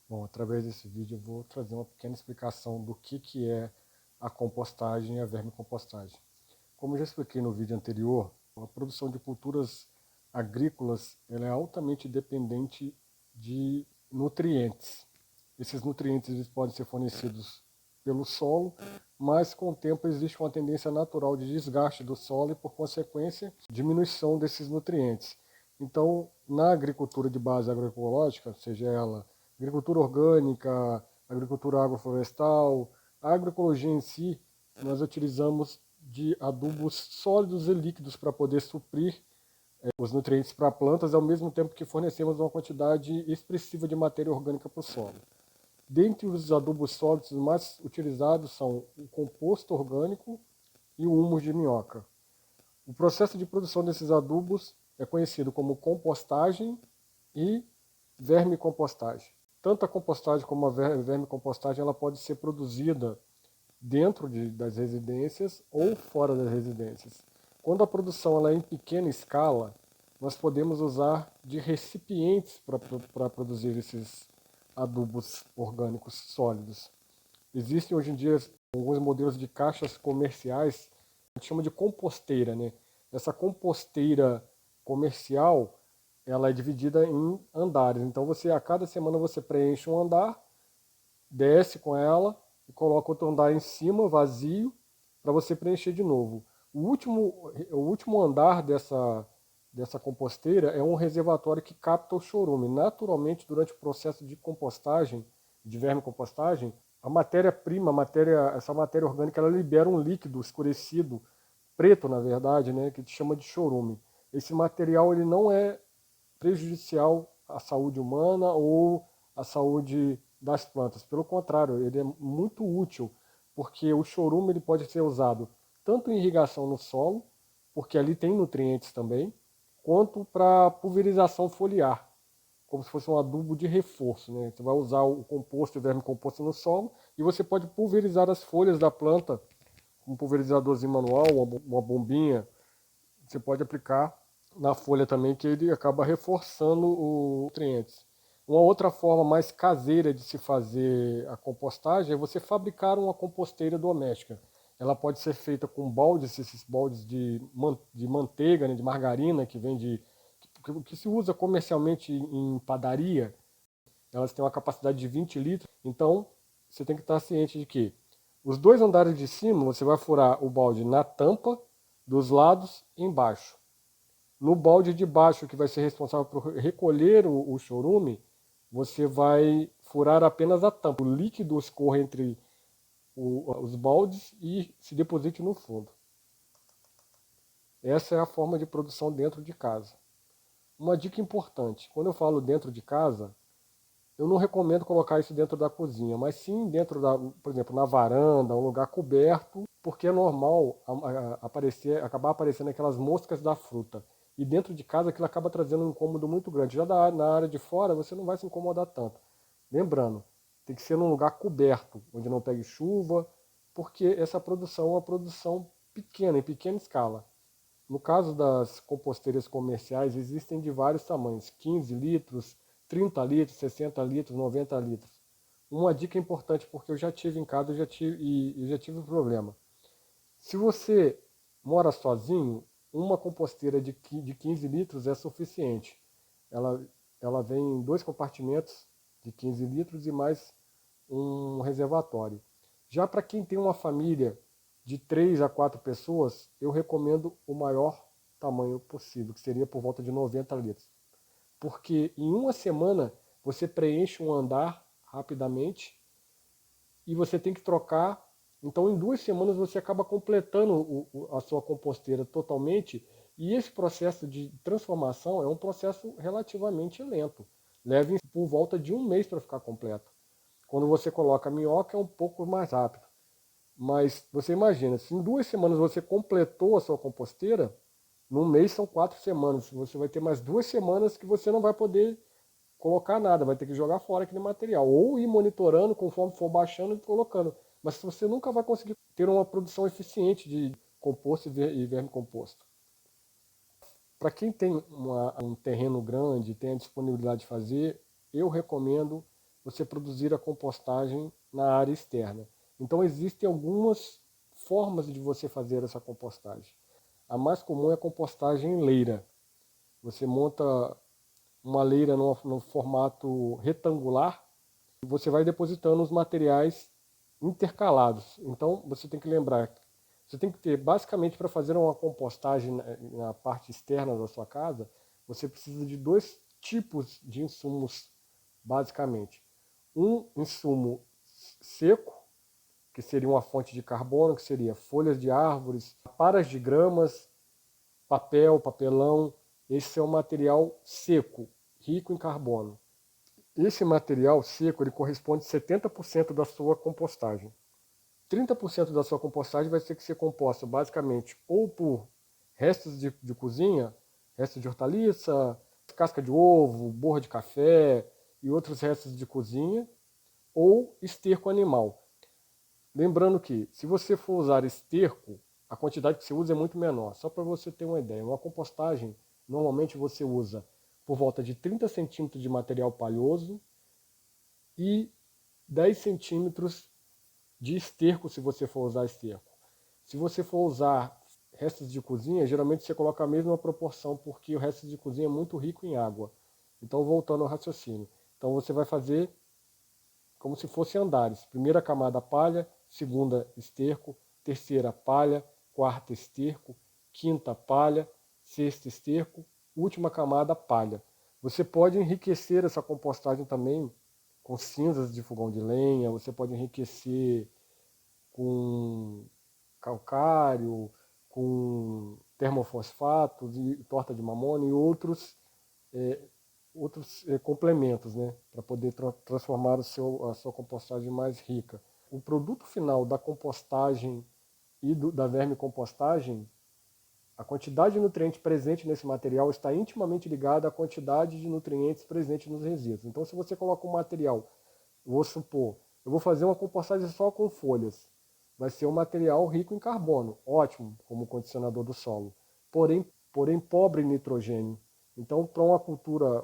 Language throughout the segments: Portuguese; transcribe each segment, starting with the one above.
Bom, através desse vídeo eu vou trazer uma pequena explicação do que é a compostagem e a vermicompostagem. Como eu já expliquei no vídeo anterior, a produção de culturas agrícolas ela é altamente dependente de nutrientes. Esses nutrientes eles podem ser fornecidos pelo solo, mas com o tempo existe uma tendência natural de desgaste do solo e, por consequência, diminuição desses nutrientes. Então, na agricultura de base agroecológica, seja ela agricultura orgânica, agricultura agroflorestal, a agroecologia em si, nós utilizamos de adubos sólidos e líquidos para poder suprir os nutrientes para plantas, ao mesmo tempo que fornecemos uma quantidade expressiva de matéria orgânica para o solo. Dentre os adubos sólidos, os mais utilizados são o composto orgânico e o humus de minhoca. O processo de produção desses adubos é conhecido como compostagem e vermicompostagem. Tanto a compostagem como a vermicompostagem ela pode ser produzida dentro das residências ou fora das residências. Quando a produção ela é em pequena escala, nós podemos usar de recipientes para produzir esses adubos orgânicos sólidos. Existem hoje em dia alguns modelos de caixas comerciais, a gente chama de composteira, né? Essa composteira comercial, ela é dividida em andares. Então você a cada semana você preenche um andar, desce com ela e coloca outro andar em cima, vazio, para você preencher de novo. O último andar dessa composteira é um reservatório que capta o chorume. Naturalmente, durante o processo de compostagem, de vermicompostagem, a matéria-prima, essa matéria orgânica, ela libera um líquido escurecido, preto na verdade, né, que se chama de chorume. Esse material ele não é prejudicial à saúde humana ou à saúde das plantas. Pelo contrário, ele é muito útil, porque o chorume ele pode ser usado tanto em irrigação no solo, porque ali tem nutrientes também, quanto para pulverização foliar, como se fosse um adubo de reforço. Né? Você vai usar o composto e o vermicomposto no solo e você pode pulverizar as folhas da planta com um pulverizadorzinho manual, uma bombinha. Você pode aplicar na folha também, que ele acaba reforçando os nutrientes. Uma outra forma mais caseira de se fazer a compostagem é você fabricar uma composteira doméstica. Ela pode ser feita com baldes, esses baldes de manteiga, né, de margarina, que se usa comercialmente em padaria. Elas têm uma capacidade de 20 litros. Então, você tem que estar ciente de que os dois andares de cima, você vai furar o balde na tampa, dos lados e embaixo. No balde de baixo, que vai ser responsável por recolher o chorume, você vai furar apenas a tampa. O líquido escorre entre os baldes e se deposite no fundo. Essa é a forma de produção dentro de casa. Uma dica importante, quando eu falo dentro de casa, eu não recomendo colocar isso dentro da cozinha, mas sim dentro por exemplo, na varanda, um lugar coberto, porque é normal acabar aparecendo aquelas moscas da fruta. E dentro de casa aquilo acaba trazendo um incômodo muito grande. Já na área de fora você não vai se incomodar tanto. Lembrando, tem que ser num lugar coberto, onde não pegue chuva, porque essa produção é uma produção pequena, em pequena escala. No caso das composteiras comerciais, existem de vários tamanhos, 15 litros, 30 litros, 60 litros, 90 litros. Uma dica importante, porque eu já tive em casa e já tive um problema. Se você mora sozinho, uma composteira de 15 litros é suficiente. Ela, ela vem em dois compartimentos de 15 litros e mais um reservatório. Já para quem tem uma família de 3 a 4 pessoas, eu recomendo o maior tamanho possível, que seria por volta de 90 litros. Porque em uma semana você preenche um andar rapidamente e você tem que trocar. Então, em 2 semanas você acaba completando a sua composteira totalmente. E esse processo de transformação é um processo relativamente lento. Leva por volta de um mês para ficar completo. Quando você coloca a minhoca é um pouco mais rápido. Mas você imagina, se em 2 semanas você completou a sua composteira, num mês são 4 semanas. Você vai ter mais 2 semanas que você não vai poder colocar nada, vai ter que jogar fora aquele material. Ou ir monitorando conforme for baixando e colocando. Mas você nunca vai conseguir ter uma produção eficiente de composto e vermicomposto. Para quem tem um terreno grande, tem a disponibilidade de fazer, eu recomendo você produzir a compostagem na área externa. Então existem algumas formas de você fazer essa compostagem. A mais comum é a compostagem em leira. Você monta uma leira no formato retangular e você vai depositando os materiais intercalados. Então você tem que lembrar, você tem que ter, basicamente, para fazer uma compostagem na parte externa da sua casa, você precisa de dois tipos de insumos, basicamente. Um insumo seco, que seria uma fonte de carbono, que seria folhas de árvores, paras de gramas, papel, papelão. Esse é um material seco, rico em carbono. Esse material seco ele corresponde a 70% da sua compostagem. 30% da sua compostagem vai ter que ser composta basicamente ou por restos de cozinha, restos de hortaliça, casca de ovo, borra de café e outros restos de cozinha, ou esterco animal. Lembrando que, se você for usar esterco, a quantidade que você usa é muito menor. Só para você ter uma ideia, uma compostagem, normalmente você usa por volta de 30 centímetros de material palhoso e 10 centímetros de esterco, se você for usar esterco. Se você for usar restos de cozinha, geralmente você coloca a mesma proporção, porque o resto de cozinha é muito rico em água. Então, voltando ao raciocínio. Então, você vai fazer como se fossem andares. Primeira camada palha, segunda esterco, terceira palha, quarta esterco, quinta palha, sexta esterco, última camada palha. Você pode enriquecer essa compostagem também com cinzas de fogão de lenha, você pode enriquecer com calcário, com termofosfatos e torta de mamona e outros complementos, né, para poder transformar a sua compostagem mais rica. O produto final da compostagem e da vermicompostagem, a quantidade de nutrientes presente nesse material está intimamente ligada à quantidade de nutrientes presentes nos resíduos. Então, se você coloca um material, vou supor, eu vou fazer uma compostagem só com folhas, vai ser um material rico em carbono, ótimo como condicionador do solo, porém pobre em nitrogênio. Então, para uma cultura,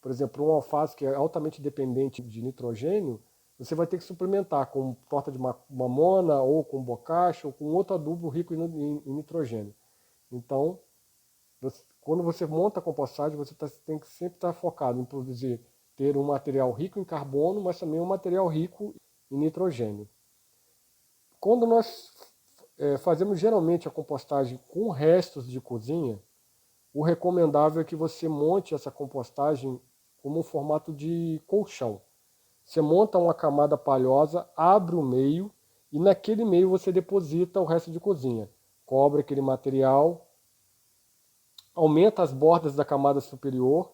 por exemplo, um alface que é altamente dependente de nitrogênio, você vai ter que suplementar com torta de mamona, ou com bocacha, ou com outro adubo rico em nitrogênio. Então, quando você monta a compostagem, você tem que sempre estar focado em ter um material rico em carbono, mas também um material rico em nitrogênio. Quando nós fazemos geralmente a compostagem com restos de cozinha, o recomendável é que você monte essa compostagem como um formato de colchão. Você monta uma camada palhosa, abre o meio e naquele meio você deposita o resto de cozinha. Cobre aquele material, aumenta as bordas da camada superior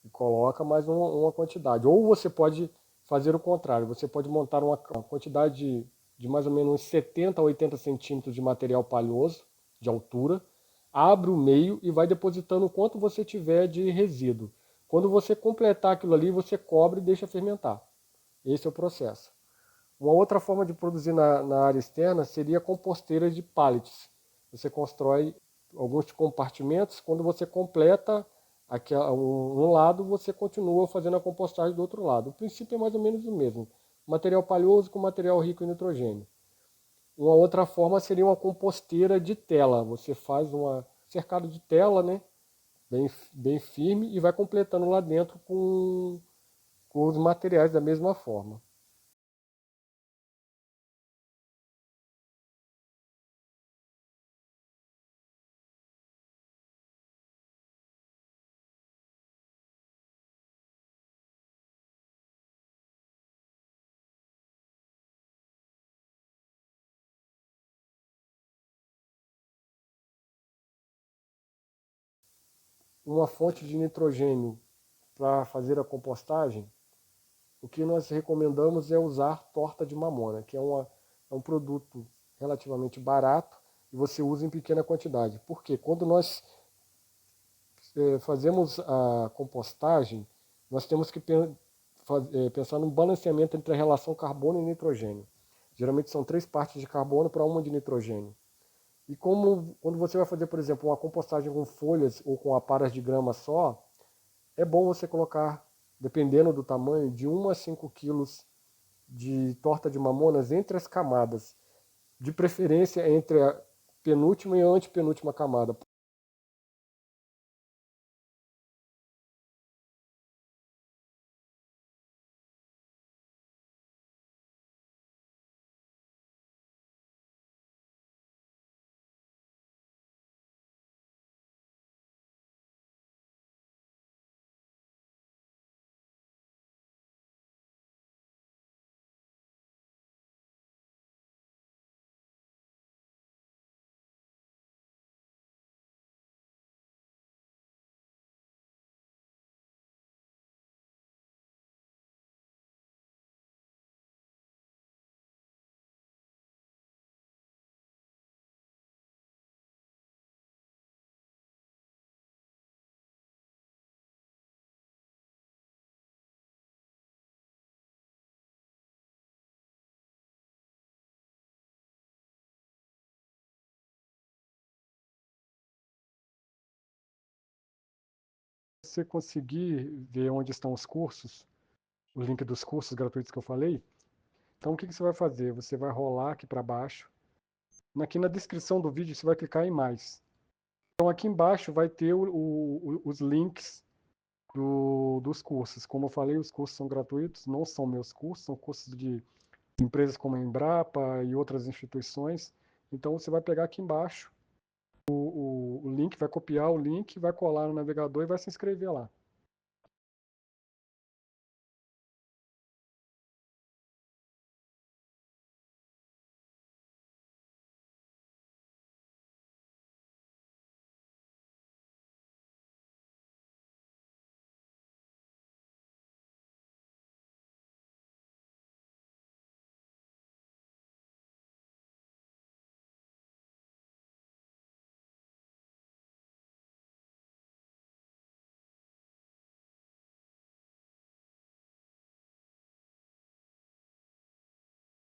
e coloca mais uma quantidade. Ou você pode fazer o contrário, você pode montar uma quantidade de mais ou menos 70 a 80 centímetros de material palhoso, de altura, abre o meio e vai depositando o quanto você tiver de resíduo. Quando você completar aquilo ali, você cobre e deixa fermentar. Esse é o processo. Uma outra forma de produzir na área externa seria composteiras de pallets. Você constrói alguns compartimentos, quando você completa um lado, você continua fazendo a compostagem do outro lado. O princípio é mais ou menos o mesmo. Material palhoso com material rico em nitrogênio. Uma outra forma seria uma composteira de tela. Você faz um cercado de tela, né, bem firme, e vai completando lá dentro com os materiais da mesma forma. Uma fonte de nitrogênio para fazer a compostagem, o que nós recomendamos é usar torta de mamona, que é um produto relativamente barato e você usa em pequena quantidade. Porque quando nós fazemos a compostagem, nós temos que pensar no balanceamento entre a relação carbono e nitrogênio. Geralmente são 3 partes de carbono para uma de nitrogênio. E quando você vai fazer, por exemplo, uma compostagem com folhas ou com aparas de grama só, é bom você colocar dependendo do tamanho, de 1 a 5 quilos de torta de mamonas entre as camadas, de preferência entre a penúltima e a antepenúltima camada. Se você conseguir ver onde estão os cursos, o link dos cursos gratuitos que eu falei, então o que você vai fazer? Você vai rolar aqui para baixo. Aqui na descrição do vídeo você vai clicar em mais. Então aqui embaixo vai ter os links dos cursos. Como eu falei, os cursos são gratuitos, não são meus cursos, são cursos de empresas como a Embrapa e outras instituições. Então você vai pegar aqui embaixo o link, vai copiar o link, vai colar no navegador e vai se inscrever lá.